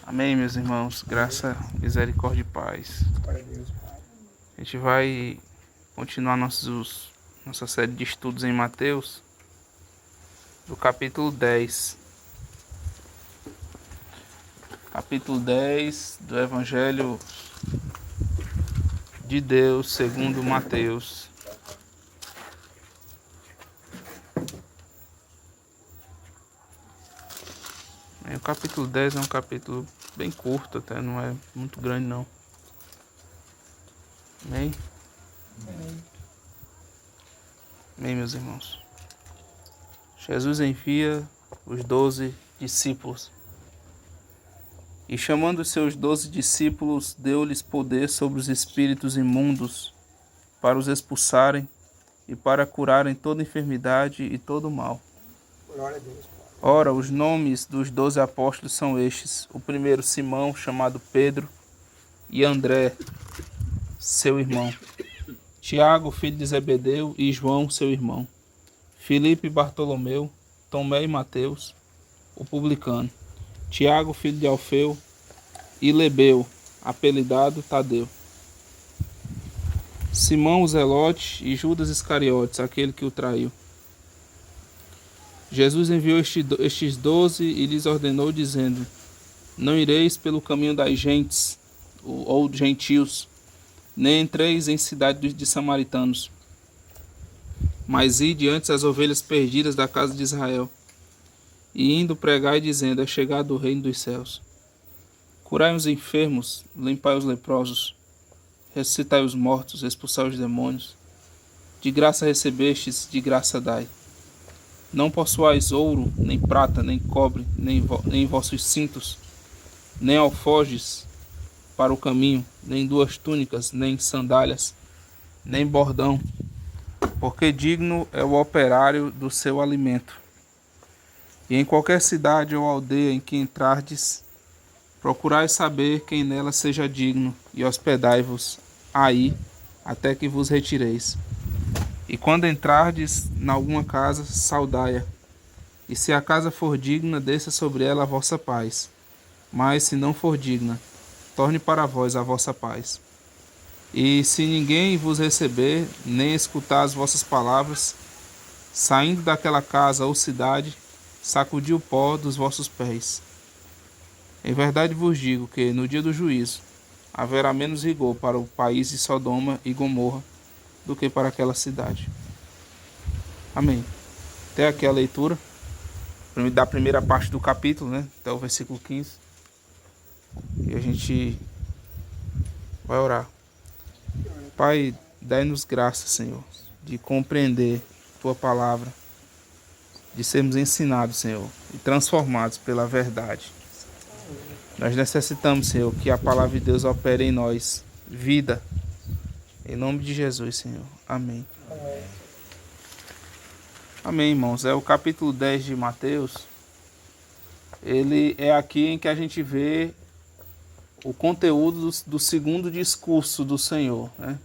Amém, meus irmãos. Graça, misericórdia e paz. Glória a Deus, Pai. A gente vai continuar nossa série de estudos em Mateus, do capítulo 10. Capítulo 10 do Evangelho de Deus segundo Mateus. O capítulo 10 é um capítulo bem curto, até não é muito grande não. Amém? Amém, meus irmãos. Jesus envia os 12 discípulos. E chamando os seus 12 discípulos, deu-lhes poder sobre os espíritos imundos, para os expulsarem e para curarem toda enfermidade e todo mal. Glória a Deus, Pai. Ora, os nomes dos 12 apóstolos são estes: o primeiro, Simão, chamado Pedro, e André, seu irmão, Tiago, filho de Zebedeu, e João, seu irmão, Filipe e Bartolomeu, Tomé e Mateus, o publicano, Tiago, filho de Alfeu, e Lebeu, apelidado Tadeu, Simão o Zelote e Judas Iscariotes, aquele que o traiu. Jesus enviou estes 12 e lhes ordenou, dizendo: não ireis pelo caminho das gentes, ou gentios, nem entreis em cidade de samaritanos, mas ide antes as ovelhas perdidas da casa de Israel. E indo pregai, dizendo: é chegado o reino dos céus. Curai os enfermos, limpai os leprosos, ressuscitai os mortos, expulsai os demônios. De graça recebestes, de graça dai. Não possuais ouro, nem prata, nem cobre, nem em vossos cintos, nem alforjes para o caminho, nem 2 túnicas, nem sandálias, nem bordão, porque digno é o operário do seu alimento. E em qualquer cidade ou aldeia em que entrardes, procurai saber quem nela seja digno, e hospedai-vos aí, até que vos retireis. E quando entrardes em alguma casa, saudai-a. E se a casa for digna, desça sobre ela a vossa paz. Mas se não for digna, torne para vós a vossa paz. E se ninguém vos receber, nem escutar as vossas palavras, saindo daquela casa ou cidade, sacudi o pó dos vossos pés. Em verdade vos digo que, no dia do juízo, haverá menos rigor para o país de Sodoma e Gomorra do que para aquela cidade. Amém. Até aqui a leitura da primeira parte do capítulo, né? Até o versículo 15. E a gente vai orar. Pai, dai-nos graça, Senhor, de compreender Tua palavra, de sermos ensinados, Senhor, e transformados pela verdade. Nós necessitamos, Senhor, que a palavra de Deus opere em nós vida. Em nome de Jesus, Senhor. Amém. Amém, irmãos. É o capítulo 10 de Mateus. Ele é aqui em que a gente vê o conteúdo do segundo discurso do Senhor, né?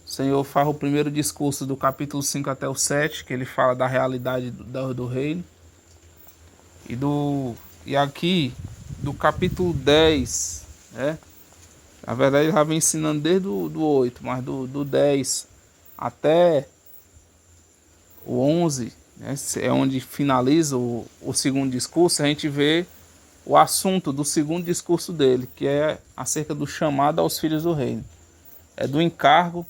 O Senhor faz o primeiro discurso do capítulo 5 até o 7, que ele fala da realidade do reino. E aqui, do capítulo 10, né? Na verdade, ele já vem ensinando desde do 8, mas do 10 até o 11, né? É onde finaliza o segundo discurso. A gente vê o assunto do segundo discurso dele, que é acerca do chamado aos filhos do reino. É do encargo,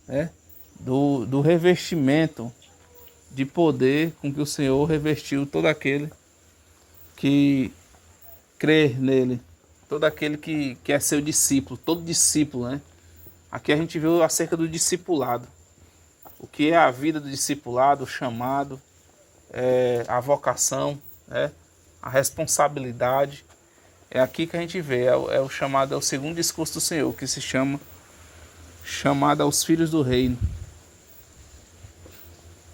né? Do revestimento de poder com que o Senhor revestiu todo aquele que crê nele, todo aquele que é seu discípulo, todo discípulo, né? Aqui a gente viu acerca do discipulado. O que é a vida do discipulado, o chamado, a vocação, né? A responsabilidade. É aqui que a gente vê, é o chamado, é o segundo discurso do Senhor, que se chama chamado aos filhos do reino.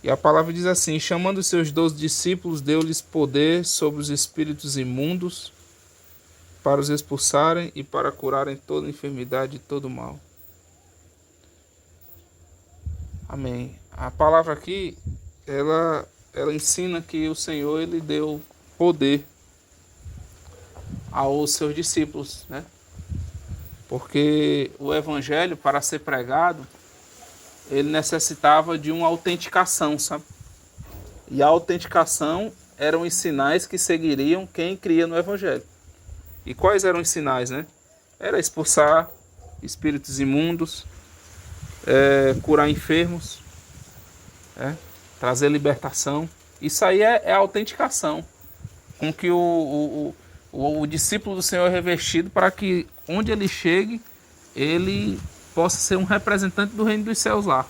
E a palavra diz assim: chamando os seus 12 discípulos, deu-lhes poder sobre os espíritos imundos, para os expulsarem e para curarem toda enfermidade e todo mal. Amém. A palavra aqui, ela ensina que o Senhor, ele deu poder. aos seus discípulos, né? Porque o evangelho, para ser pregado, ele necessitava de uma autenticação, sabe? E a autenticação eram os sinais que seguiriam quem cria no evangelho. E quais eram os sinais, né? Era expulsar espíritos imundos, curar enfermos, trazer libertação. Isso aí é a autenticação, com que o discípulo do Senhor é revestido para que onde ele chegue, ele possa ser um representante do reino dos céus lá,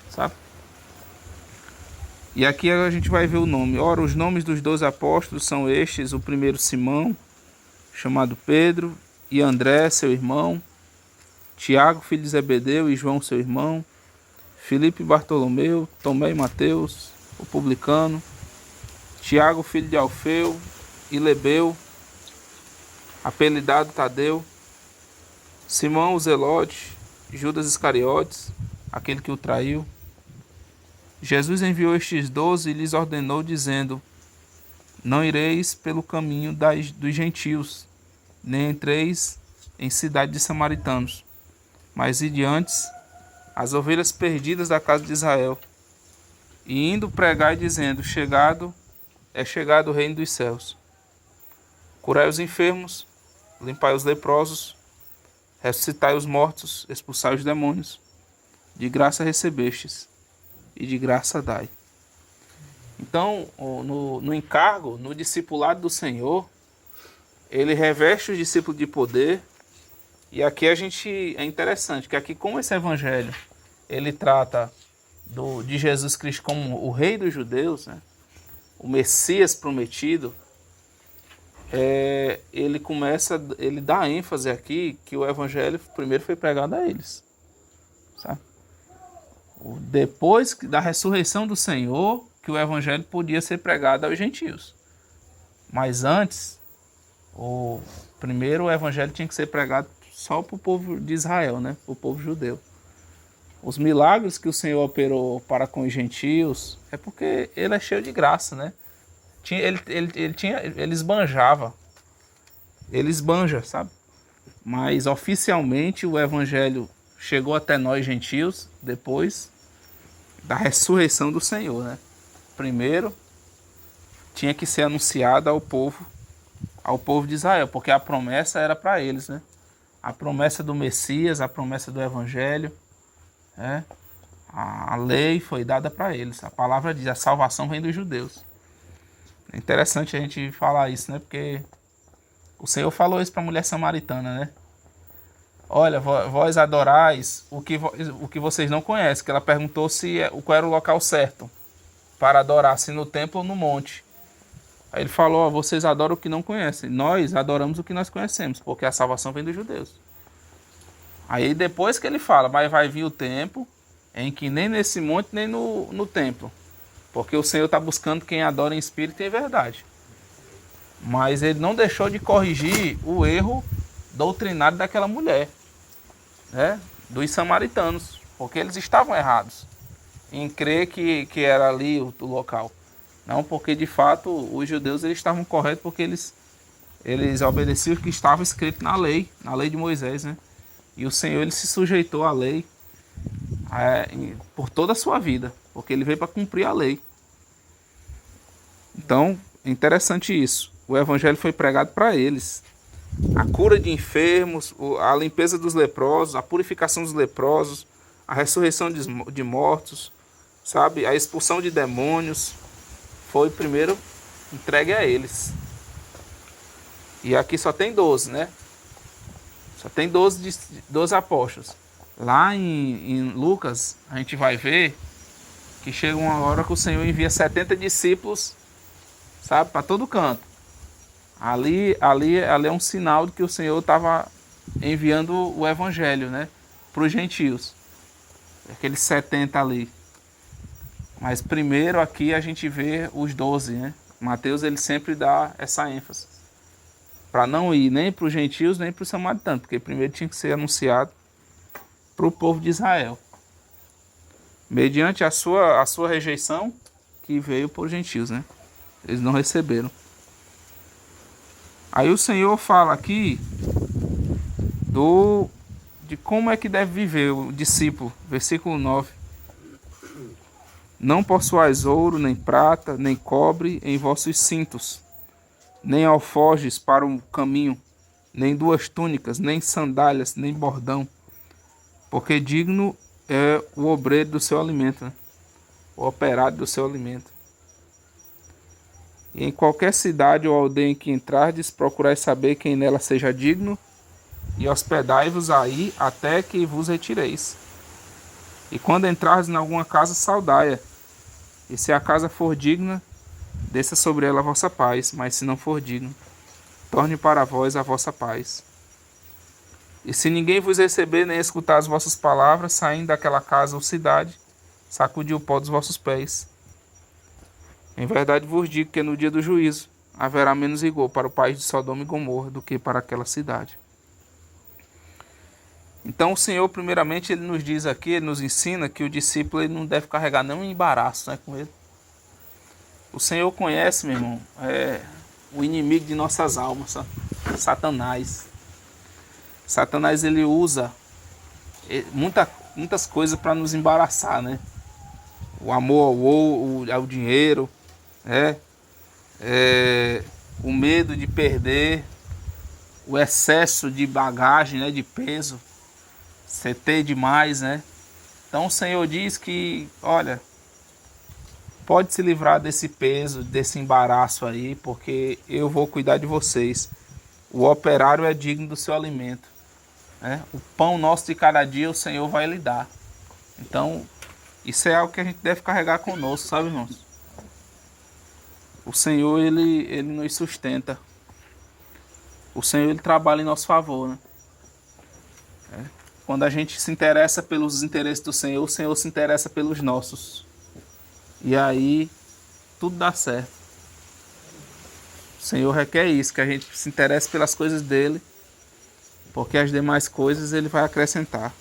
sabe? E aqui a gente vai ver o nome. Ora, os nomes dos 12 apóstolos são estes: o primeiro Simão, chamado Pedro, e André, seu irmão, Tiago, filho de Zebedeu, e João, seu irmão, Filipe e Bartolomeu, Tomé e Mateus, o publicano, Tiago, filho de Alfeu, e Lebeu, apelidado Tadeu, Simão o Zelote, Judas Iscariotes, aquele que o traiu. Jesus enviou estes 12 e lhes ordenou, dizendo: não ireis pelo caminho dos gentios, nem entreis em cidade de samaritanos, mas ide antes as ovelhas perdidas da casa de Israel. E indo pregai, dizendo: chegado o reino dos céus. Curai os enfermos, limpai os leprosos, ressuscitai os mortos, expulsai os demônios. De graça recebestes, e de graça dai. Então, no encargo, no discipulado do Senhor, ele reveste os discípulos de poder. E aqui é interessante, que aqui, como esse evangelho, ele trata de Jesus Cristo como o rei dos judeus, né? O Messias prometido, ele dá ênfase aqui que o evangelho primeiro foi pregado a eles, sabe? Depois da ressurreição do Senhor, que o evangelho podia ser pregado aos gentios. Mas antes, primeiro o evangelho tinha que ser pregado só para o povo de Israel, né? Para o povo judeu. Os milagres que o Senhor operou para com os gentios é porque ele é cheio de graça, né? Ele esbanjava. Ele esbanja, sabe? Mas oficialmente o evangelho chegou até nós gentios depois da ressurreição do Senhor, né? Primeiro tinha que ser anunciado ao povo de Israel, porque a promessa era para eles, né? A promessa do Messias, a promessa do evangelho, a lei foi dada para eles. A palavra diz: a salvação vem dos judeus. É interessante a gente falar isso, né? Porque o Senhor falou isso para a mulher samaritana, né? Olha, vós adorais o que vocês não conhecem. Que ela perguntou qual era o local certo para adorar, se no templo ou no monte. Aí ele falou: vocês adoram o que não conhecem. Nós adoramos o que nós conhecemos, porque a salvação vem dos judeus. Aí depois que ele fala: mas vai vir o tempo em que nem nesse monte, nem no templo. Porque o Senhor está buscando quem adora em espírito e em verdade. Mas ele não deixou de corrigir o erro doutrinário daquela mulher, né? Dos samaritanos. Porque eles estavam errados em crer que era ali o local. Não, porque de fato os judeus eles estavam corretos, porque eles obedeciam o que estava escrito na lei de Moisés, né? E o Senhor ele se sujeitou à lei por toda a sua vida, porque ele veio para cumprir a lei. Então, é interessante isso. O evangelho foi pregado para eles. A cura de enfermos, a limpeza dos leprosos, a purificação dos leprosos, a ressurreição de mortos, sabe? A expulsão de demônios foi primeiro entregue a eles. E aqui só tem 12, né? Só tem 12 apóstolos. Lá em Lucas, a gente vai ver que chega uma hora que o Senhor envia 70 discípulos, sabe? Para todo canto. Ali é um sinal de que o Senhor estava enviando o evangelho, né? Para os gentios. Aqueles 70 ali. Mas primeiro aqui a gente vê os 12, né? Mateus ele sempre dá essa ênfase. Para não ir nem para os gentios, nem para os samaritanos. Porque primeiro tinha que ser anunciado para o povo de Israel. Mediante a sua rejeição, que veio por gentios, né? Eles não receberam. Aí o Senhor fala aqui de como é que deve viver o discípulo. Versículo 9. Não possuais ouro, nem prata, nem cobre em vossos cintos, nem alforjes para o caminho, nem duas túnicas, nem sandálias, nem bordão, porque digno é o obreiro do seu alimento, né? O operário do seu alimento. E em qualquer cidade ou aldeia em que entrardes, procurai saber quem nela seja digno, e hospedai-vos aí até que vos retireis. E quando entrardes em alguma casa, saudai-a. E se a casa for digna, desça sobre ela a vossa paz, mas se não for digno, torne para vós a vossa paz. E se ninguém vos receber nem escutar as vossas palavras, saindo daquela casa ou cidade, sacudi o pó dos vossos pés. Em verdade vos digo que no dia do juízo haverá menos rigor para o país de Sodoma e Gomorra do que para aquela cidade. Então o Senhor, primeiramente, ele nos diz aqui, ele nos ensina que o discípulo ele não deve carregar nenhum embaraço, né, com ele. O Senhor conhece, meu irmão, o inimigo de nossas almas, sabe? Satanás. Satanás ele usa muitas coisas para nos embaraçar, né? O amor ao dinheiro, o medo de perder, o excesso de bagagem, né, de peso, você ter demais, né? Então o Senhor diz que, olha, pode se livrar desse peso, desse embaraço aí, porque eu vou cuidar de vocês. O operário é digno do seu alimento, né? O pão nosso de cada dia o Senhor vai lhe dar. Então, isso é algo que a gente deve carregar conosco, sabe, irmãos? O Senhor, ele nos sustenta. O Senhor, ele trabalha em nosso favor, né? Quando a gente se interessa pelos interesses do Senhor, o Senhor se interessa pelos nossos. E aí, tudo dá certo. O Senhor requer isso, que a gente se interesse pelas coisas dele, porque as demais coisas ele vai acrescentar.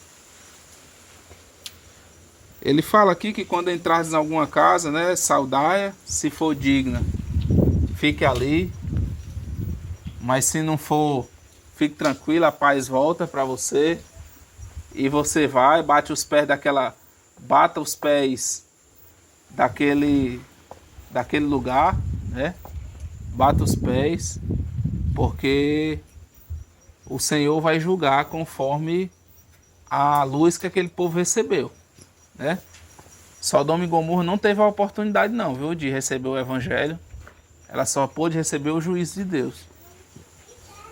Ele fala aqui que quando entrares em alguma casa, né, saudai-a, se for digna, fique ali. Mas se não for, fique tranquilo, a paz volta para você. E você vai, bata os pés daquele lugar, né? Bata os pés, porque o Senhor vai julgar conforme a luz que aquele povo recebeu, né? Sodoma e Gomorra não teve a oportunidade não, viu, de receber o evangelho. Ela só pôde receber o juízo de Deus.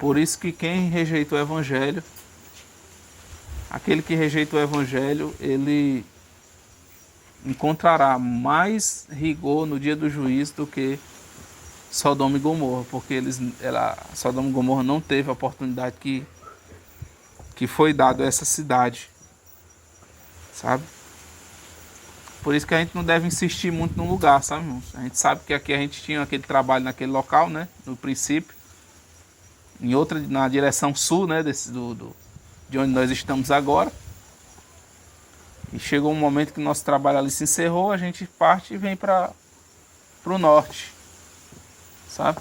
Por isso que quem rejeita o evangelho, aquele que rejeita o evangelho, ele encontrará mais rigor no dia do juízo do que Sodoma e Gomorra, porque Sodoma e Gomorra não teve a oportunidade que foi dado a essa cidade, sabe? Por isso que a gente não deve insistir muito no lugar, sabe, irmãos? A gente sabe que aqui a gente tinha aquele trabalho naquele local, né, no princípio, em outra, na direção sul, né, de onde nós estamos agora. E chegou um momento que o nosso trabalho ali se encerrou, a gente parte e vem para o norte, sabe?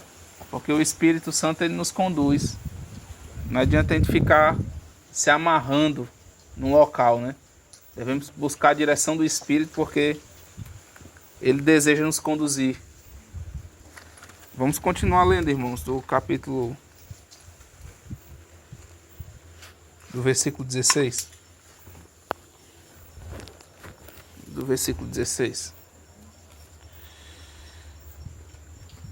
Porque o Espírito Santo ele nos conduz. Não adianta a gente ficar se amarrando num local, né? Devemos buscar a direção do Espírito, porque ele deseja nos conduzir. Vamos continuar lendo, irmãos, do capítulo, do versículo 16. Do versículo 16.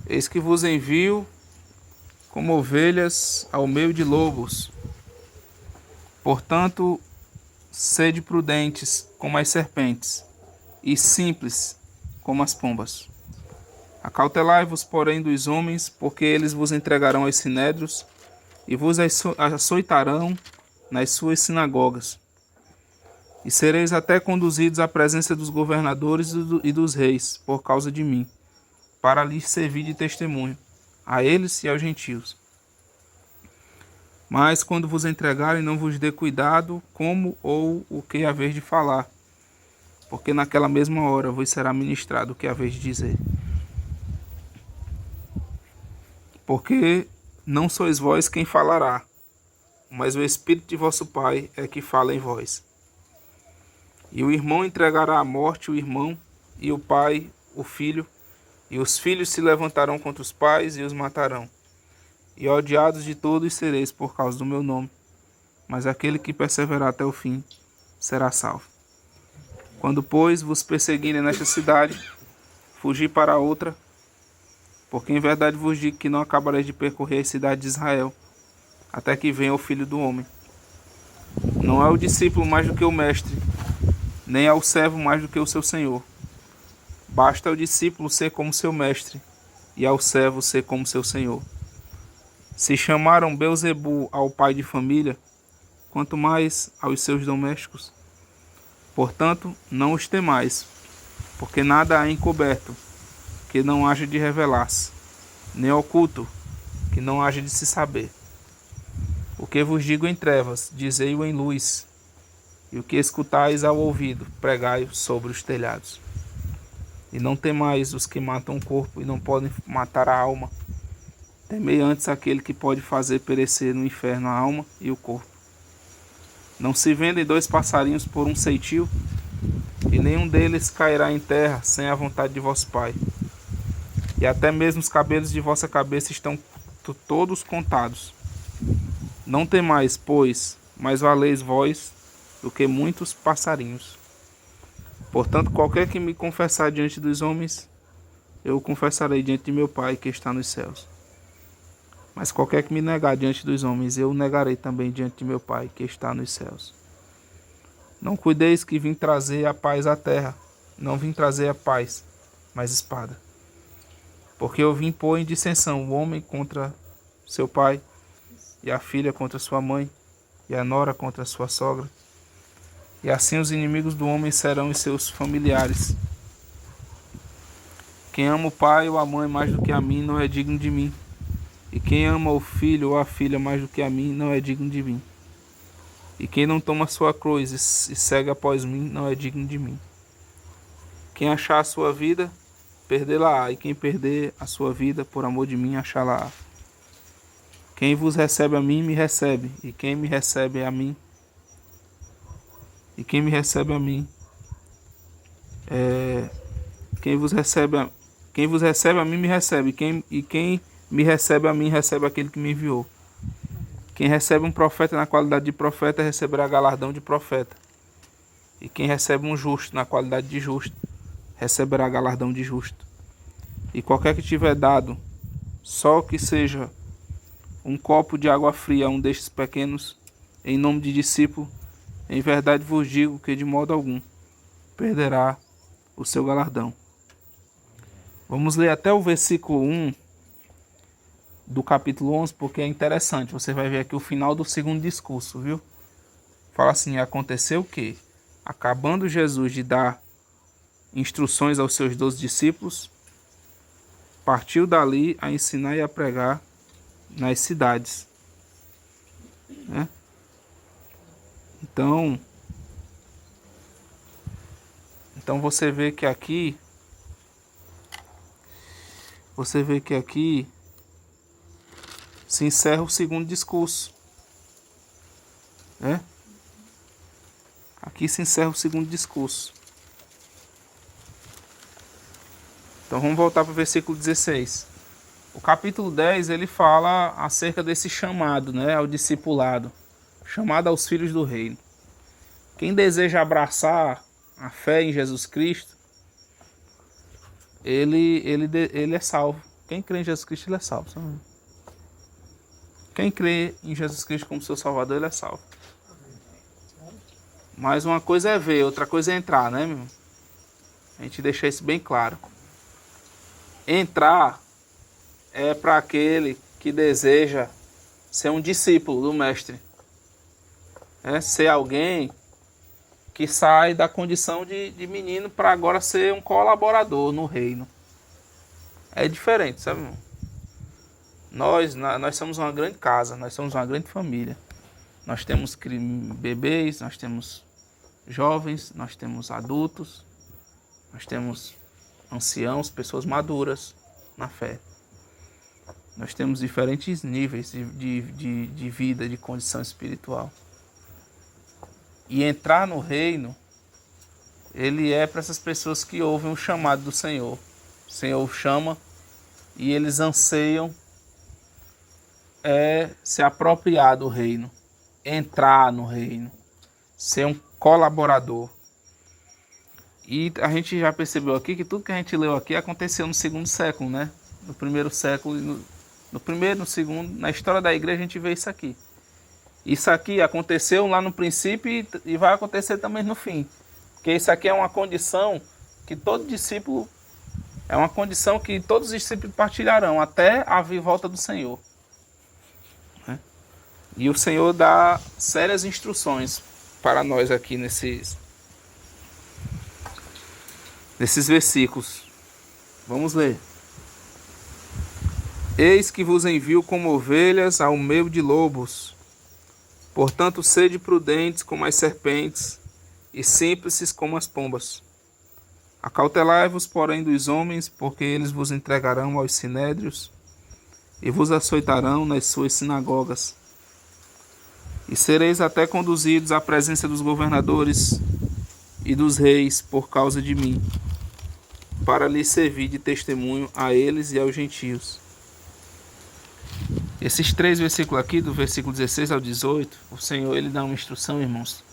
Eis que vos envio como ovelhas ao meio de lobos. Portanto, sede prudentes como as serpentes, e simples como as pombas. Acautelai-vos, porém, dos homens, porque eles vos entregarão aos sinédrios, e vos açoitarão nas suas sinagogas. E sereis até conduzidos à presença dos governadores e dos reis, por causa de mim, para lhes servir de testemunho, a eles e aos gentios. Mas quando vos entregarem, não vos dê cuidado como ou o que haver de falar, porque naquela mesma hora vos será ministrado o que haver de dizer. Porque não sois vós quem falará, mas o Espírito de vosso Pai é que fala em vós. E o irmão entregará à morte o irmão, e o pai o filho, e os filhos se levantarão contra os pais e os matarão. E odiados de todos sereis por causa do meu nome, mas aquele que perseverar até o fim será salvo. Quando, pois, vos perseguirem nesta cidade, fugi para outra, porque em verdade vos digo que não acabareis de percorrer a cidade de Israel, até que venha o Filho do Homem. Não é o discípulo mais do que o mestre, nem é o servo mais do que o seu senhor. Basta ao discípulo ser como seu mestre, e ao servo ser como seu senhor. Se chamaram Beelzebu ao pai de família, quanto mais aos seus domésticos. Portanto, não os temais, porque nada há encoberto, que não haja de revelar-se, nem oculto, que não haja de se saber. O que vos digo em trevas, dizei-o em luz, e o que escutais ao ouvido, pregai-o sobre os telhados. E não temais os que matam o corpo e não podem matar a alma. Temei antes aquele que pode fazer perecer no inferno a alma e o corpo. Não se vendem 2 passarinhos por um ceitil, e nenhum deles cairá em terra sem a vontade de vosso Pai. E até mesmo os cabelos de vossa cabeça estão todos contados. Não temais, pois, mais valeis vós do que muitos passarinhos. Portanto, qualquer que me confessar diante dos homens, eu o confessarei diante de meu Pai que está nos céus. Mas qualquer que me negar diante dos homens, eu o negarei também diante de meu Pai que está nos céus. Não cuideis que vim trazer a paz à terra. Não vim trazer a paz, mas espada. Porque eu vim pôr em dissensão o homem contra seu pai, e a filha contra sua mãe, e a nora contra sua sogra. E assim os inimigos do homem serão os seus familiares. Quem ama o pai ou a mãe mais do que a mim não é digno de mim. E quem ama o filho ou a filha mais do que a mim não é digno de mim. E quem não toma sua cruz e segue após mim não é digno de mim. Quem achar a sua vida, perdê-la-á. E quem perder a sua vida por amor de mim, achá-la-á. Quem vos recebe a mim, me recebe. E quem me recebe a mim, quem vos recebe a mim, me recebe. E quem me recebe a mim, recebe aquele que me enviou. Quem recebe um profeta na qualidade de profeta, receberá galardão de profeta. E quem recebe um justo na qualidade de justo, receberá galardão de justo. E qualquer que tiver dado, só que seja um copo de água fria a um destes pequenos, em nome de discípulo, em verdade vos digo que de modo algum perderá o seu galardão. Vamos ler até o versículo 1 do capítulo 11, porque é interessante. Você vai ver aqui o final do segundo discurso, viu? Fala assim: aconteceu que, acabando Jesus de dar instruções aos seus 12 discípulos, partiu dali a ensinar e a pregar nas cidades. Né? Então você vê que aqui se encerra o segundo discurso. Né? Aqui se encerra o segundo discurso. Então vamos voltar para o versículo 16. O capítulo 10 ele fala acerca desse chamado, né, ao discipulado, chamado aos filhos do reino. Quem deseja abraçar a fé em Jesus Cristo, ele é salvo. Quem crê em Jesus Cristo, ele é salvo. Quem crê em Jesus Cristo como seu Salvador, ele é salvo. Mas uma coisa é ver, outra coisa é entrar, né, meu irmão? A gente deixa isso bem claro. Entrar é para aquele que deseja ser um discípulo do mestre. Ser alguém que sai da condição de menino para agora ser um colaborador no reino. É diferente, sabe, irmão? Nós somos uma grande casa, nós somos uma grande família. Nós temos bebês, nós temos jovens, nós temos adultos, nós temos anciãos, pessoas maduras na fé. Nós temos diferentes níveis de vida, de condição espiritual. E entrar no reino, ele é para essas pessoas que ouvem o chamado do Senhor. O Senhor chama e eles anseiam se apropriar do reino, entrar no reino, ser um colaborador. E a gente já percebeu aqui que tudo que a gente leu aqui aconteceu no segundo século, né? No primeiro século, no primeiro, no segundo, na história da igreja a gente vê isso aqui. Isso aqui aconteceu lá no princípio e vai acontecer também no fim. Porque isso aqui é uma condição que todo discípulo, é uma condição que todos os discípulos partilharão até a volta do Senhor. E o Senhor dá sérias instruções para nós aqui nesses versículos. Vamos ler. Eis que vos envio como ovelhas ao meio de lobos. Portanto, sede prudentes como as serpentes e simples como as pombas. Acautelai-vos, porém, dos homens, porque eles vos entregarão aos sinédrios e vos açoitarão nas suas sinagogas. E sereis até conduzidos à presença dos governadores e dos reis por causa de mim, para lhes servir de testemunho a eles e aos gentios. Esses 3 versículos aqui, do versículo 16 ao 18, o Senhor ele dá uma instrução, irmãos,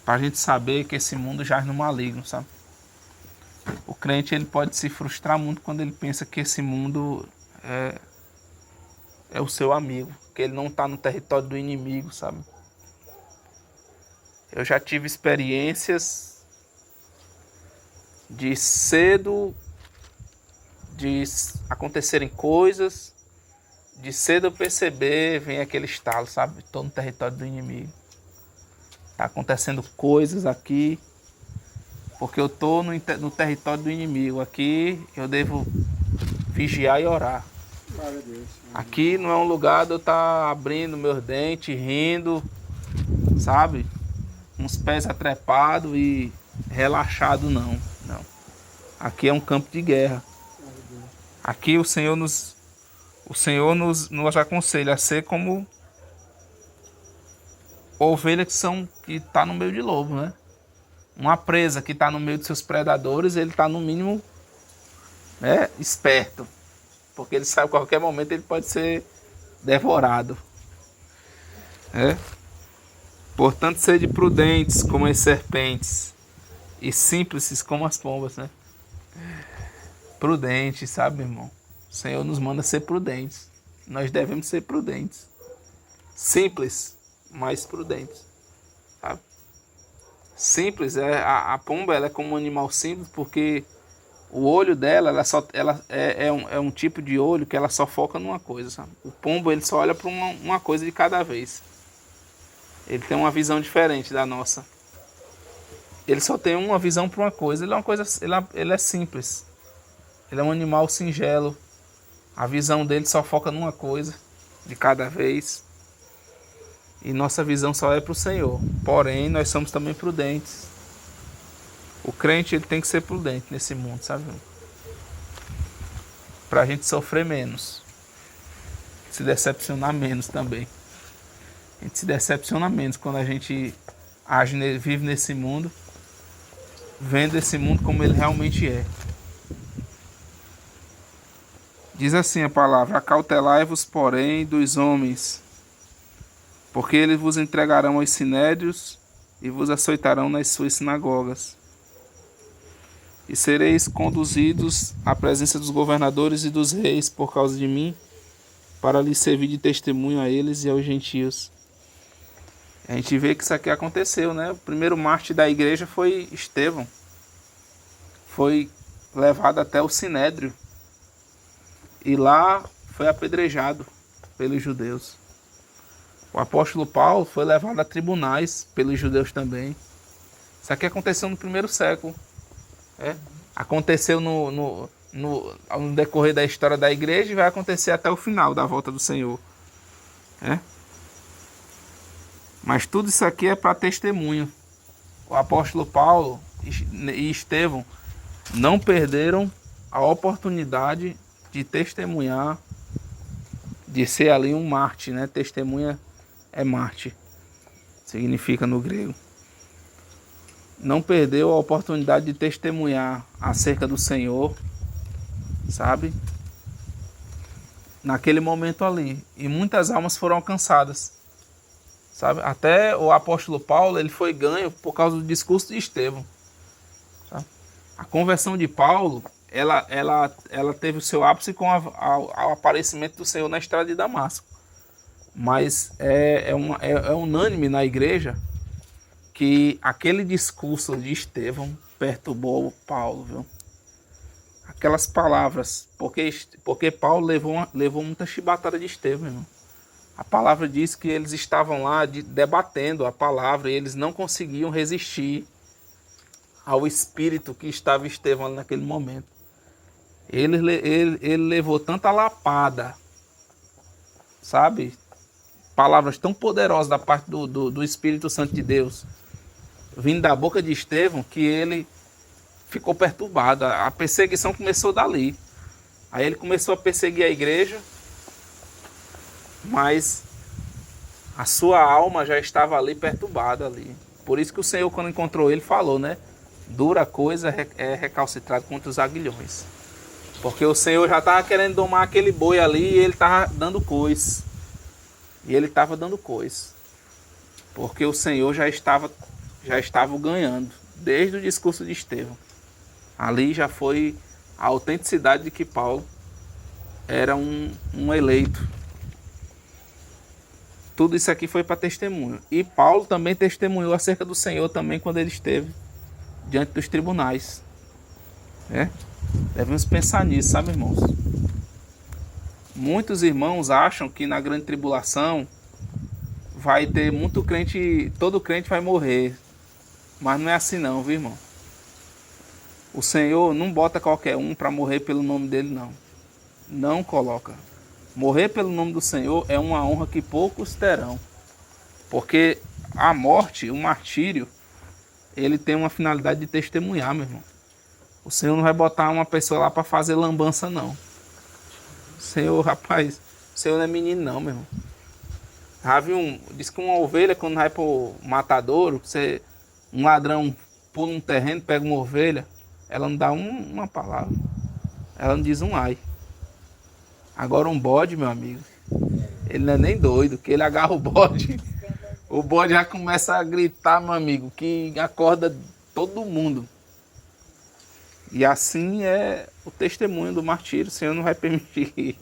para a gente saber que esse mundo jaz no maligno, sabe? O crente ele pode se frustrar muito quando ele pensa que esse mundo é o seu amigo, que ele não está no território do inimigo, sabe? Eu já tive experiências de cedo, de acontecerem coisas, de cedo eu perceber, vem aquele estalo, sabe? Estou no território do inimigo. Está acontecendo coisas aqui, porque eu estou no território do inimigo. Aqui eu devo vigiar e orar. Glória a Deus. Aqui não é um lugar de eu estar abrindo meus dentes, rindo, sabe? Uns pés atrepados e relaxado, não. Aqui é um campo de guerra. Aqui o Senhor nos aconselha a ser como ovelha que está no meio de lobo, né? Uma presa que está no meio dos seus predadores, ele está no mínimo esperto. Porque ele sabe que a qualquer momento ele pode ser devorado. Portanto, sede prudentes como as serpentes e simples como as pombas, né? Prudentes, sabe, irmão? O Senhor nos manda ser prudentes. Nós devemos ser prudentes. Simples, mas prudentes. Sabe? Simples, a pomba ela é como um animal simples porque o olho dela ela é um tipo de olho que ela só foca numa coisa. Sabe? O pombo ele só olha para uma coisa de cada vez. Ele tem uma visão diferente da nossa. Ele só tem uma visão para uma coisa. Ele é simples. Ele é um animal singelo. A visão dele só foca numa coisa de cada vez. E nossa visão só é para o Senhor. Porém, nós somos também prudentes. O crente ele tem que ser prudente nesse mundo, sabe? Para a gente sofrer menos. Se decepcionar menos também. A gente se decepciona menos quando a gente vive nesse mundo, vendo esse mundo como ele realmente é. Diz assim a palavra: acautelai-vos, porém, dos homens, porque eles vos entregarão aos sinédrios e vos açoitarão nas suas sinagogas. E sereis conduzidos à presença dos governadores e dos reis por causa de mim, para lhes servir de testemunho a eles e aos gentios. A gente vê que isso aqui aconteceu, né? O primeiro mártir da igreja foi Estevão. Foi levado até o sinédrio. E lá foi apedrejado pelos judeus. O apóstolo Paulo foi levado a tribunais pelos judeus também. Isso aqui aconteceu no primeiro século. Aconteceu no decorrer da história da igreja e vai acontecer até o final da volta do Senhor. Mas tudo isso aqui é para testemunho. O apóstolo Paulo e Estevão não perderam a oportunidade de testemunhar de ser ali um mártir, né? Testemunha é mártir, significa no grego. Não perdeu a oportunidade de testemunhar acerca do Senhor, sabe? Naquele momento ali. E muitas almas foram alcançadas, sabe? Até o apóstolo Paulo, ele foi ganho por causa do discurso de Estevão, sabe? A conversão de Paulo, ela teve o seu ápice com o aparecimento do Senhor na estrada de Damasco. Mas é unânime na igreja que aquele discurso de Estevão perturbou Paulo, viu? Aquelas palavras, porque Paulo levou muita chibatada de Estevão, irmão. A palavra diz que eles estavam lá debatendo a palavra e eles não conseguiam resistir ao espírito que estava Estevão ali naquele momento. Ele levou tanta lapada, sabe? Palavras tão poderosas da parte do Espírito Santo de Deus, vindo da boca de Estevão, que ele ficou perturbado. A perseguição começou dali. Aí ele começou a perseguir a igreja, mas a sua alma já estava ali perturbada ali. Por isso que o Senhor, quando encontrou ele, falou, né? Dura coisa é recalcitrado contra os aguilhões. Porque o Senhor já estava querendo domar aquele boi ali e ele estava dando coice. E ele estava dando coice. Porque o Senhor já estava ganhando, desde o discurso de Estevão. Ali já foi a autenticidade de que Paulo era um eleito. Tudo isso aqui foi para testemunho. E Paulo também testemunhou acerca do Senhor também quando ele esteve diante dos tribunais. Devemos pensar nisso, sabe, irmãos? Muitos irmãos acham que na grande tribulação vai ter muito crente, todo crente vai morrer. Mas não é assim não, viu, irmão? O Senhor não bota qualquer um para morrer pelo nome dele, não. Não coloca. Morrer pelo nome do Senhor é uma honra que poucos terão. Porque a morte, o martírio, ele tem uma finalidade de testemunhar, meu irmão. O Senhor não vai botar uma pessoa lá para fazer lambança, não. O Senhor, rapaz, o Senhor não é menino, não, meu irmão. Já viu diz que uma ovelha, quando vai pro matadouro, um ladrão pula um terreno, pega uma ovelha, ela não dá uma palavra. Ela não diz um ai. Agora um bode, meu amigo, ele não é nem doido, que ele agarra o bode já começa a gritar, meu amigo, que acorda todo mundo. E assim é o testemunho do martírio, o Senhor não vai permitir.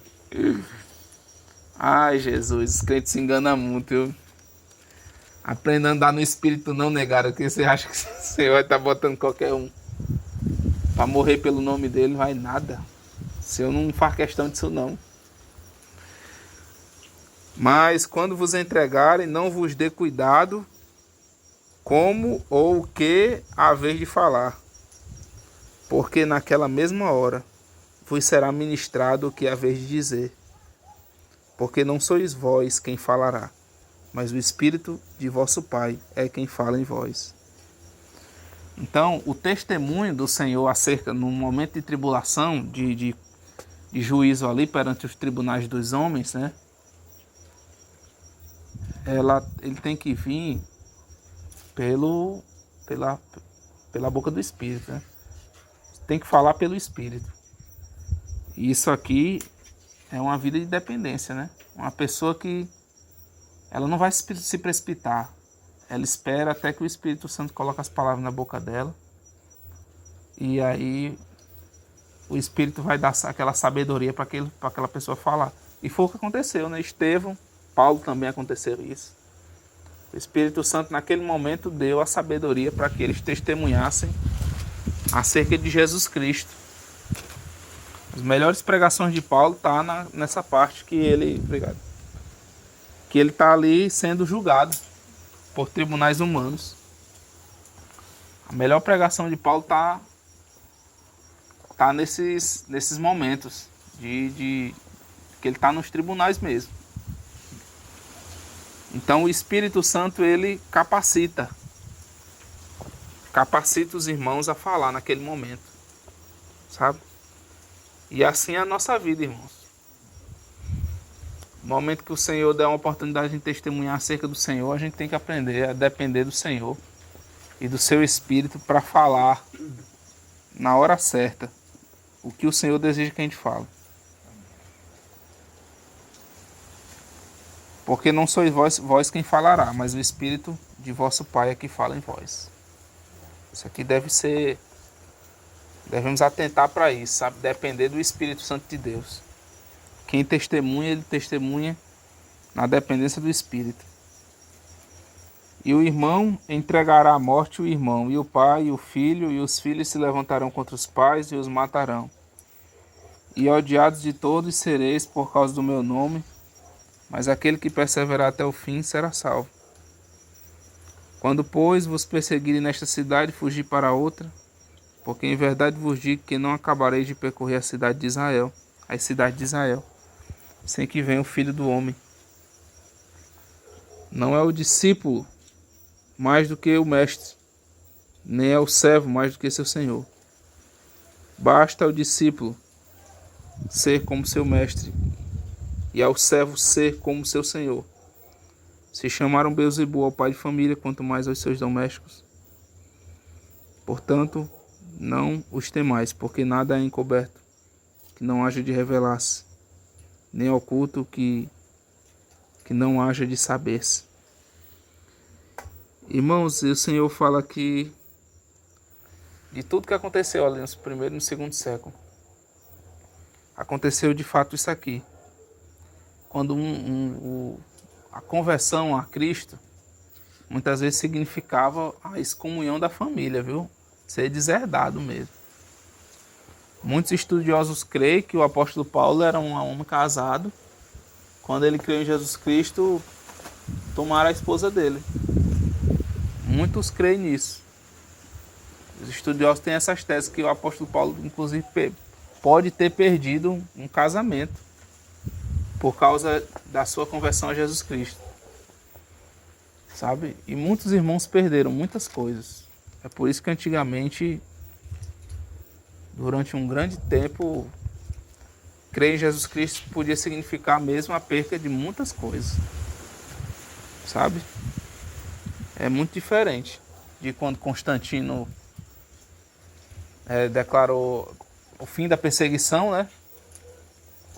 Ai, Jesus, os crentes se enganam muito, viu? Aprenda a andar no Espírito, não, negado, porque você acha que o Senhor vai estar botando qualquer um para morrer pelo nome dele, não vai nada. O Senhor não faz questão disso, não. Mas quando vos entregarem, não vos dê cuidado como ou o que haver de falar, porque naquela mesma hora vos será ministrado o que haver de dizer. Porque não sois vós quem falará, mas o Espírito de vosso Pai é quem fala em vós. Então, o testemunho do Senhor acerca, no momento de tribulação, de juízo ali perante os tribunais dos homens, né? Ele tem que vir pela boca do Espírito, né? Tem que falar pelo Espírito. E isso aqui é uma vida de dependência, né? Uma pessoa que ela não vai se precipitar. Ela espera até que o Espírito Santo coloque as palavras na boca dela. E aí o Espírito vai dar aquela sabedoria para aquela pessoa falar. E foi o que aconteceu, né? Estevão, Paulo também aconteceu isso. O Espírito Santo naquele momento deu a sabedoria para que eles testemunhassem acerca de Jesus Cristo. As melhores pregações de Paulo tá nessa parte que ele está ali sendo julgado por tribunais humanos. A melhor pregação de Paulo tá nesses momentos de que ele está nos tribunais mesmo. Então o Espírito Santo ele capacita os irmãos a falar naquele momento, sabe? E assim é a nossa vida, irmãos. No momento que o Senhor der uma oportunidade de testemunhar acerca do Senhor, a gente tem que aprender a depender do Senhor e do seu Espírito para falar na hora certa o que o Senhor deseja que a gente fale. Porque não sois vós quem falará, mas o Espírito de vosso Pai é que fala em vós. Isso aqui devemos atentar para isso, sabe? Depender do Espírito Santo de Deus. Quem testemunha, ele testemunha na dependência do Espírito. E o irmão entregará à morte o irmão, e o pai, e o filho, e os filhos se levantarão contra os pais e os matarão. E odiados de todos sereis por causa do meu nome, mas aquele que perseverar até o fim será salvo. Quando, pois, vos perseguirem nesta cidade, fugi para outra, porque em verdade vos digo que não acabareis de percorrer a cidade de Israel, as cidades de Israel, sem que venha o Filho do Homem. Não é o discípulo mais do que o mestre, nem é o servo mais do que seu senhor. Basta ao discípulo ser como seu mestre, e ao servo ser como seu senhor. Se chamaram Beelzebul ao pai de família, quanto mais aos seus domésticos. Portanto, não os temais, porque nada é encoberto, que não haja de revelar-se, nem oculto que não haja de saber-se. Irmãos, o Senhor fala aqui de tudo que aconteceu ali no primeiro e no segundo século. Aconteceu de fato isso aqui. Quando a conversão a Cristo muitas vezes significava a excomunhão da família, viu? Ser deserdado mesmo. Muitos estudiosos creem que o apóstolo Paulo era um homem casado. Quando ele creu em Jesus Cristo, tomaram a esposa dele. Muitos creem nisso. Os estudiosos têm essas teses que o apóstolo Paulo, inclusive, pode ter perdido um casamento por causa da sua conversão a Jesus Cristo. Sabe? E muitos irmãos perderam muitas coisas. É por isso que antigamente, durante um grande tempo, crer em Jesus Cristo podia significar mesmo a perca de muitas coisas. Sabe? É muito diferente de quando Constantino declarou o fim da perseguição, né?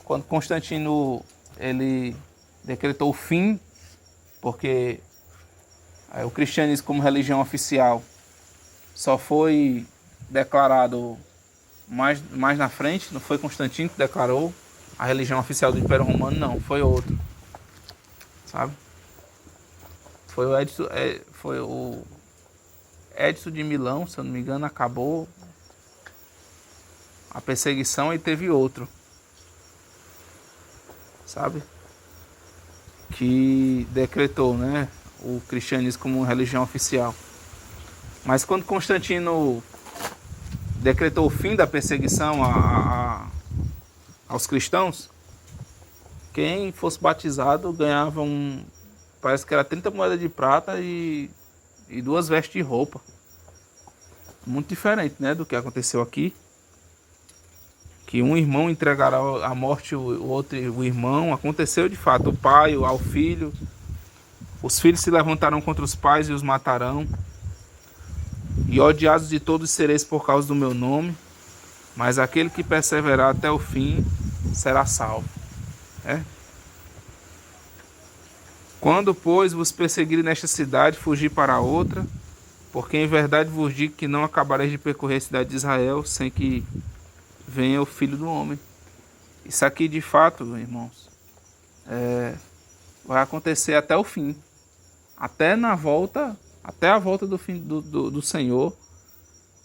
Quando Constantino ele decretou o fim, porque o cristianismo como religião oficial só foi declarado mais na frente, não foi Constantino que declarou a religião oficial do Império Romano, não, foi outro, sabe? Foi o Edson de Milão, se eu não me engano, acabou a perseguição e teve outro, sabe? Que decretou, né, o cristianismo como religião oficial. Mas quando Constantino decretou o fim da perseguição aos cristãos, quem fosse batizado ganhava parece que era 30 moedas de prata e 2 vestes de roupa. Muito diferente, né, do que aconteceu aqui. Que um irmão entregará à morte o irmão. Aconteceu de fato, o pai ao filho. Os filhos se levantarão contra os pais e os matarão. E odiados de todos sereis por causa do meu nome, mas aquele que perseverar até o fim será salvo. Quando, pois, vos perseguirem nesta cidade, fugi para outra, porque em verdade vos digo que não acabareis de percorrer a cidade de Israel sem que venha o Filho do Homem. Isso aqui, de fato, irmãos, vai acontecer até o fim. Até a volta do fim do Senhor,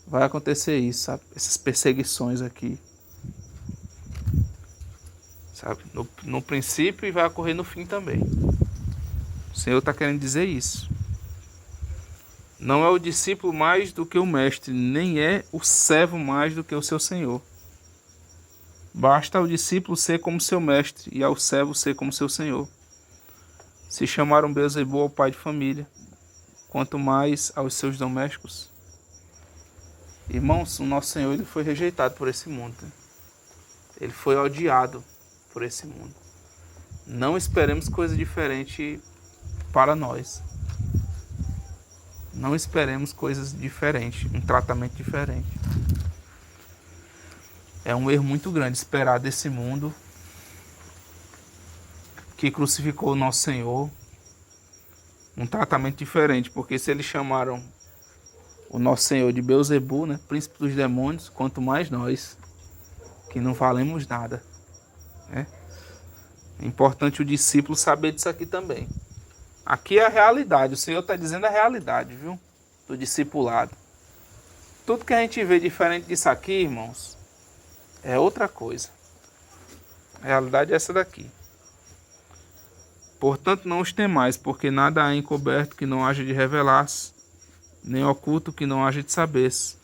vai acontecer isso, sabe? Essas perseguições aqui. Sabe? No princípio e vai ocorrer no fim também. O Senhor está querendo dizer isso. Não é o discípulo mais do que o mestre, nem é o servo mais do que o seu senhor. Basta ao discípulo ser como seu mestre e ao servo ser como seu senhor. Se chamaram Beelzebul ao pai de família, quanto mais aos seus domésticos. Irmãos, o nosso Senhor ele foi rejeitado por esse mundo. Ele foi odiado por esse mundo. não esperemos coisa diferente para nós. Não esperemos coisas diferentes, um tratamento diferente. É um erro muito grande esperar desse mundo que crucificou o nosso Senhor um tratamento diferente, porque se eles chamaram o nosso Senhor de Beelzebu, né, príncipe dos demônios, quanto mais nós, que não valemos nada, né? É importante o discípulo saber disso aqui também. Aqui é a realidade, o Senhor está dizendo a realidade, viu? Do discipulado. Tudo que a gente vê diferente disso aqui, irmãos, é outra coisa. A realidade é essa daqui. Portanto, não os temais, porque nada há encoberto que não haja de revelar-se, nem oculto que não haja de saber-se.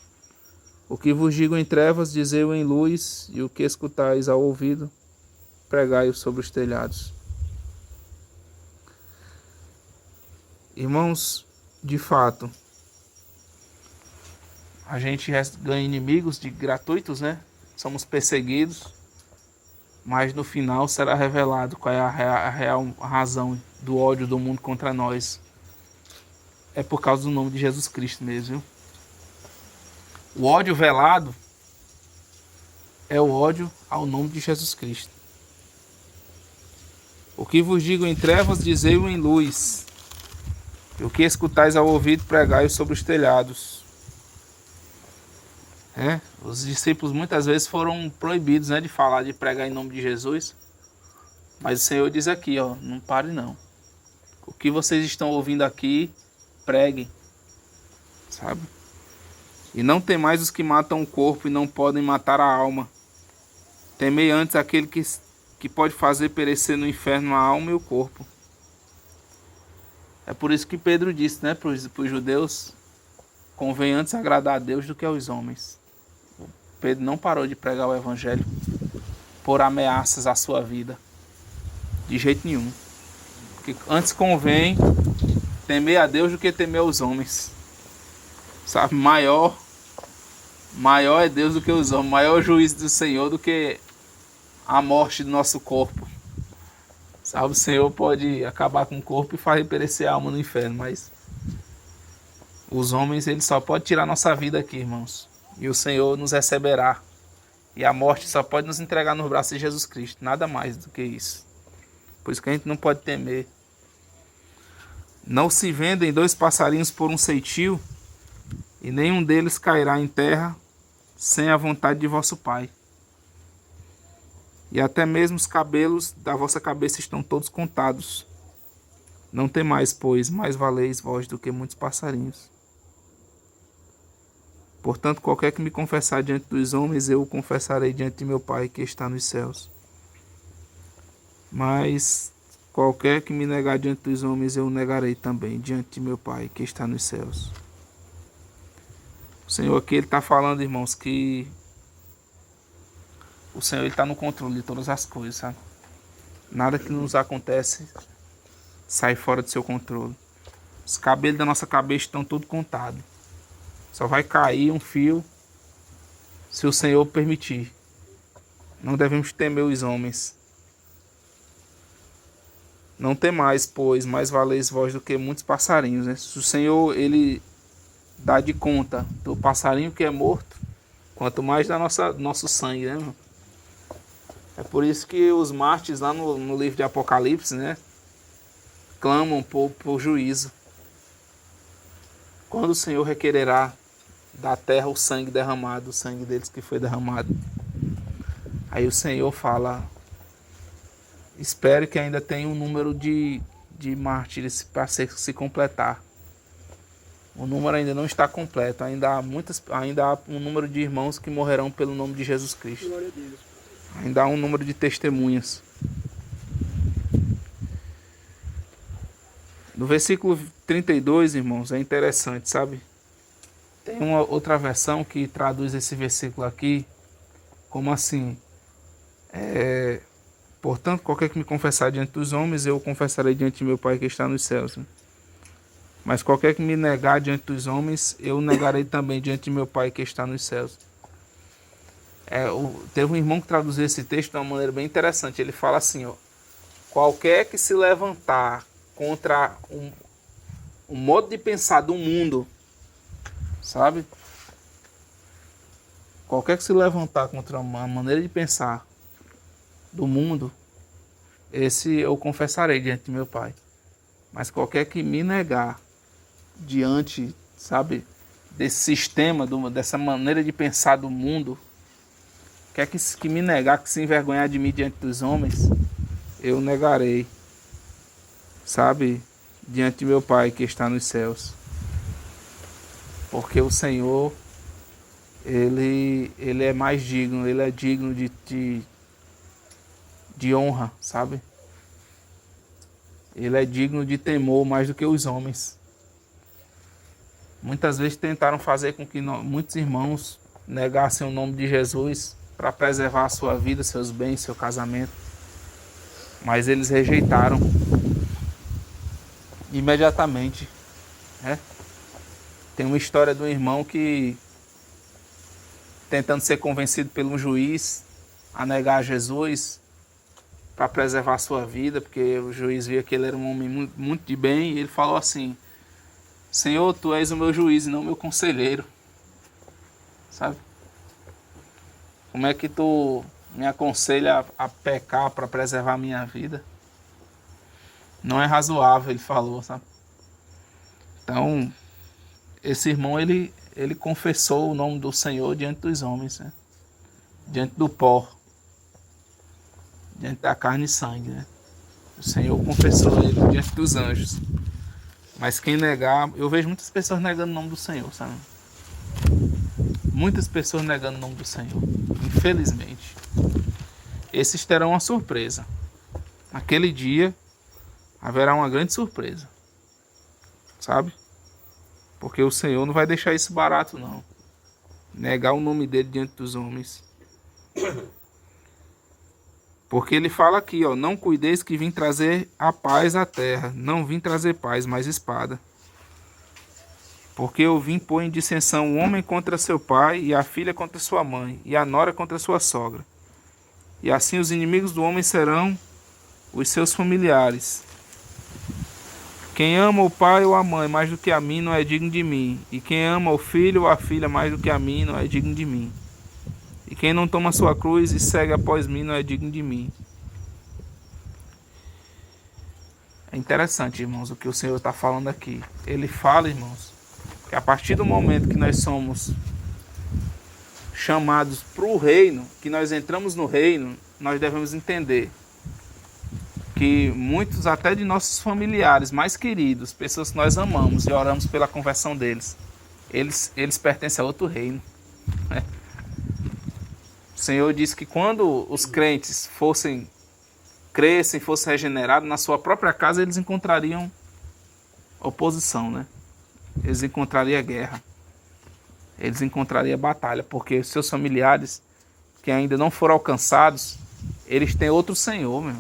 O que vos digo em trevas, dizei-o em luz, e o que escutais ao ouvido, pregai-o sobre os telhados. Irmãos, de fato, a gente ganha inimigos de gratuitos, né? Somos perseguidos. Mas no final será revelado qual é a real razão do ódio do mundo contra nós. É por causa do nome de Jesus Cristo mesmo, viu? O ódio velado é o ódio ao nome de Jesus Cristo. O que vos digo em trevas, dizei-o em luz. E o que escutais ao ouvido, pregai-o sobre os telhados. Os discípulos muitas vezes foram proibidos, né, de falar, de pregar em nome de Jesus. Mas o Senhor diz aqui, ó, não pare não. O que vocês estão ouvindo aqui, preguem. Sabe? E não temais os que matam o corpo e não podem matar a alma. Temei antes aquele que pode fazer perecer no inferno a alma e o corpo. É por isso que Pedro disse, né, para os judeus, convém antes agradar a Deus do que aos homens. Pedro não parou de pregar o evangelho por ameaças à sua vida. De jeito nenhum. Porque antes convém temer a Deus do que temer aos homens. Sabe, maior é Deus do que os homens. Maior é o juízo do Senhor do que a morte do nosso corpo. Sabe, o Senhor pode acabar com o corpo e fazer perecer a alma no inferno, mas os homens, ele só pode tirar nossa vida aqui, irmãos. E o Senhor nos receberá. E a morte só pode nos entregar nos braços de Jesus Cristo. Nada mais do que isso. Por isso que a gente não pode temer. Não se vendem 2 passarinhos por um ceitio, e nenhum deles cairá em terra sem a vontade de vosso Pai. E até mesmo os cabelos da vossa cabeça estão todos contados. Não temais, pois, mais valeis vós do que muitos passarinhos. Portanto, qualquer que me confessar diante dos homens, eu o confessarei diante de meu Pai que está nos céus. Mas qualquer que me negar diante dos homens, eu o negarei também diante de meu Pai que está nos céus. O Senhor aqui, ele está falando, irmãos, que o Senhor está no controle de todas as coisas, sabe? Nada que nos acontece sai fora do seu controle. Os cabelos da nossa cabeça estão todos contados. Só vai cair um fio se o Senhor permitir. Não devemos temer os homens. Não temais, pois, mais valeis vós do que muitos passarinhos, né? Se o Senhor, ele dá de conta do passarinho que é morto, quanto mais da nosso sangue, né, irmão? É por isso que os mártires lá no livro de Apocalipse, né, clamam por juízo. Quando o Senhor requererá da terra o sangue derramado, o sangue deles que foi derramado. Aí o Senhor fala, espere que ainda tenha um número de mártires para se completar. O número ainda não está completo, ainda há um número de irmãos que morrerão pelo nome de Jesus Cristo. Glória a Deus. Ainda há um número de testemunhas. No versículo 32, irmãos, é interessante, sabe? Tem uma outra versão que traduz esse versículo aqui como assim: portanto, qualquer que me confessar diante dos homens, eu o confessarei diante de meu Pai que está nos céus. Mas qualquer que me negar diante dos homens, eu o negarei também diante de meu Pai que está nos céus. Teve um irmão que traduziu esse texto de uma maneira bem interessante. Ele fala assim, ó: qualquer que se levantar contra um modo de pensar do mundo, sabe? Qualquer que se levantar contra uma maneira de pensar do mundo, esse eu confessarei diante de meu Pai. Mas qualquer que me negar diante, sabe, desse sistema, dessa maneira de pensar do mundo, quer que me negar, que se envergonhar de mim diante dos homens, eu negarei, sabe, diante de meu Pai que está nos céus. Porque o Senhor, Ele é mais digno, Ele é digno de honra, sabe? Ele é digno de temor mais do que os homens. Muitas vezes tentaram fazer com que muitos irmãos negassem o nome de Jesus para preservar a sua vida, seus bens, seu casamento. Mas eles rejeitaram imediatamente, né? Tem uma história de um irmão que, tentando ser convencido por um juiz a negar Jesus para preservar a sua vida, porque o juiz via que ele era um homem muito de bem, e ele falou assim: Senhor, tu és o meu juiz e não o meu conselheiro. Sabe? Como é que tu me aconselha a pecar para preservar a minha vida? Não é razoável, ele falou, sabe? Então, esse irmão, ele confessou o nome do Senhor diante dos homens, né? Diante do pó, diante da carne e sangue, né? O Senhor confessou ele diante dos anjos. Mas quem negar, eu vejo muitas pessoas negando o nome do Senhor, sabe? Muitas pessoas negando o nome do Senhor, infelizmente. Esses terão uma surpresa. Naquele dia haverá uma grande surpresa, sabe? Porque o Senhor não vai deixar isso barato, não. Negar o nome dele diante dos homens. Porque ele fala aqui, ó: não cuideis que vim trazer a paz à terra. Não vim trazer paz, mas espada. Porque eu vim pôr em dissensão o homem contra seu pai, e a filha contra sua mãe, e a nora contra sua sogra. E assim os inimigos do homem serão os seus familiares. Quem ama o pai ou a mãe mais do que a mim não é digno de mim. E quem ama o filho ou a filha mais do que a mim não é digno de mim. E quem não toma sua cruz e segue após mim não é digno de mim. É interessante, irmãos, o que o Senhor está falando aqui. Ele fala, irmãos, que a partir do momento que nós somos chamados para o reino, que nós entramos no reino, nós devemos entender que muitos até de nossos familiares mais queridos, pessoas que nós amamos e oramos pela conversão deles, eles pertencem a outro reino, né? O Senhor disse que quando os crentes crescem, fossem regenerados, na sua própria casa eles encontrariam oposição, né? Eles encontrariam guerra, eles encontrariam batalha, porque os seus familiares que ainda não foram alcançados, eles têm outro Senhor, meu.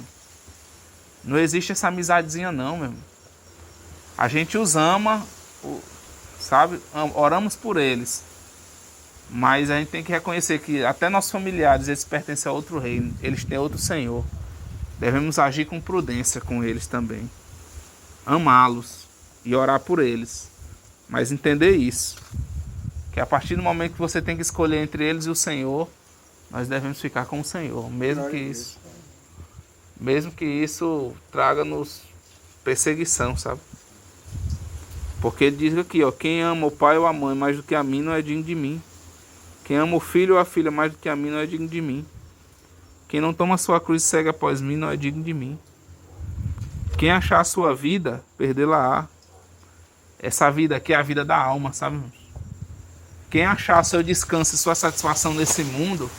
Não existe essa amizadezinha não, meu. A gente os ama, sabe? Oramos por eles. Mas a gente tem que reconhecer que até nossos familiares, eles pertencem a outro reino. Eles têm outro Senhor. Devemos agir com prudência com eles também. Amá-los e orar por eles. Mas entender isso. Que a partir do momento que você tem que escolher entre eles e o Senhor, nós devemos ficar com o Senhor. Mesmo que isso traga-nos perseguição, sabe? Porque ele diz aqui, ó: quem ama o pai ou a mãe mais do que a mim não é digno de mim. Quem ama o filho ou a filha mais do que a mim não é digno de mim. Quem não toma sua cruz e segue após mim não é digno de mim. Quem achar a sua vida, perdê-la-á. Essa vida aqui é a vida da alma, sabe? Quem achar seu descanso e sua satisfação nesse mundo,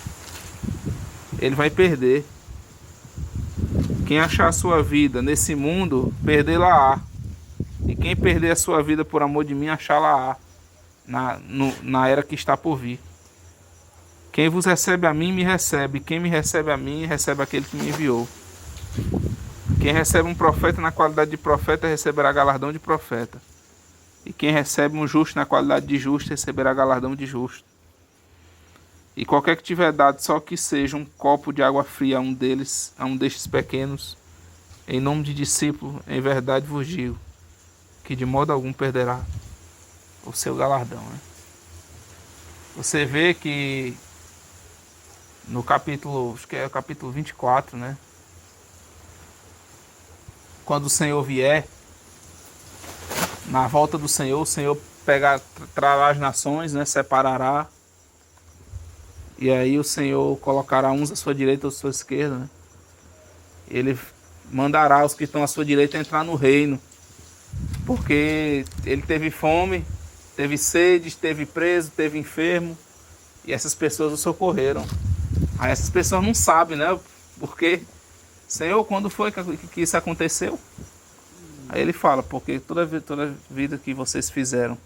ele vai perder. Quem achar a sua vida nesse mundo, perdê-la-á. E quem perder a sua vida por amor de mim, achá-la-á na era que está por vir. Quem vos recebe a mim, me recebe. Quem me recebe a mim, recebe aquele que me enviou. Quem recebe um profeta na qualidade de profeta, receberá galardão de profeta. E quem recebe um justo na qualidade de justo, receberá galardão de justo. E qualquer que tiver dado só que seja um copo de água fria a um destes pequenos, Em nome de discípulo, em verdade vos digo, que de modo algum perderá o seu galardão. Né? Você vê que no capítulo, acho que é o capítulo 24, né? Quando o Senhor vier, na volta do Senhor, o Senhor trará as nações, né? Separará. E aí o Senhor colocará uns à sua direita e outros à sua esquerda, né? Ele mandará os que estão à sua direita entrar no reino. Porque ele teve fome, teve sede, esteve preso, teve enfermo. E essas pessoas o socorreram. Aí essas pessoas não sabem, né? Porque, Senhor, quando foi que isso aconteceu? Aí ele fala, porque toda vida que vocês fizeram,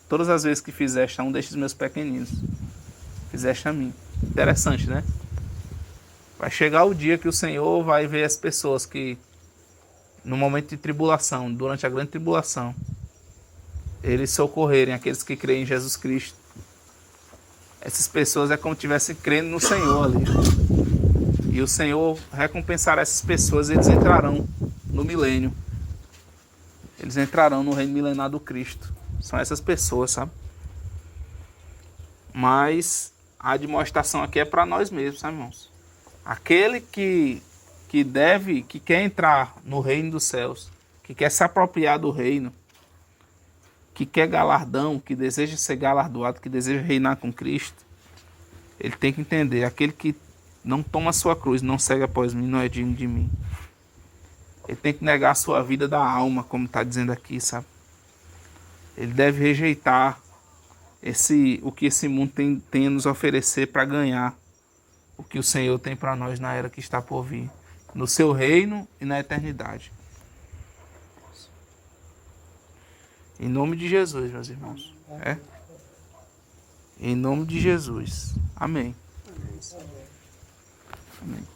todas as vezes que fizeste a um destes meus pequeninos, fizeste a mim. Interessante, né? Vai chegar o dia que o Senhor vai ver as pessoas que, no momento de tribulação, durante a grande tribulação, eles socorrerem aqueles que creem em Jesus Cristo. Essas pessoas é como se estivessem crendo no Senhor ali. E o Senhor recompensará essas pessoas e eles entrarão no milênio. Eles entrarão no reino milenar do Cristo. São essas pessoas, sabe? Mas a demonstração aqui é para nós mesmos, sabe, irmãos? Aquele que quer entrar no reino dos céus, que quer se apropriar do reino, que quer galardão, que deseja ser galardoado, que deseja reinar com Cristo, ele tem que entender, aquele que não toma a sua cruz, não segue após mim, não é digno de mim. Ele tem que negar a sua vida da alma, como está dizendo aqui, sabe? Ele deve rejeitar o que esse mundo tem a nos oferecer para ganhar o que o Senhor tem para nós na era que está por vir, no seu reino e na eternidade. Em nome de Jesus, meus irmãos. Em nome de Jesus. Amém. Amém.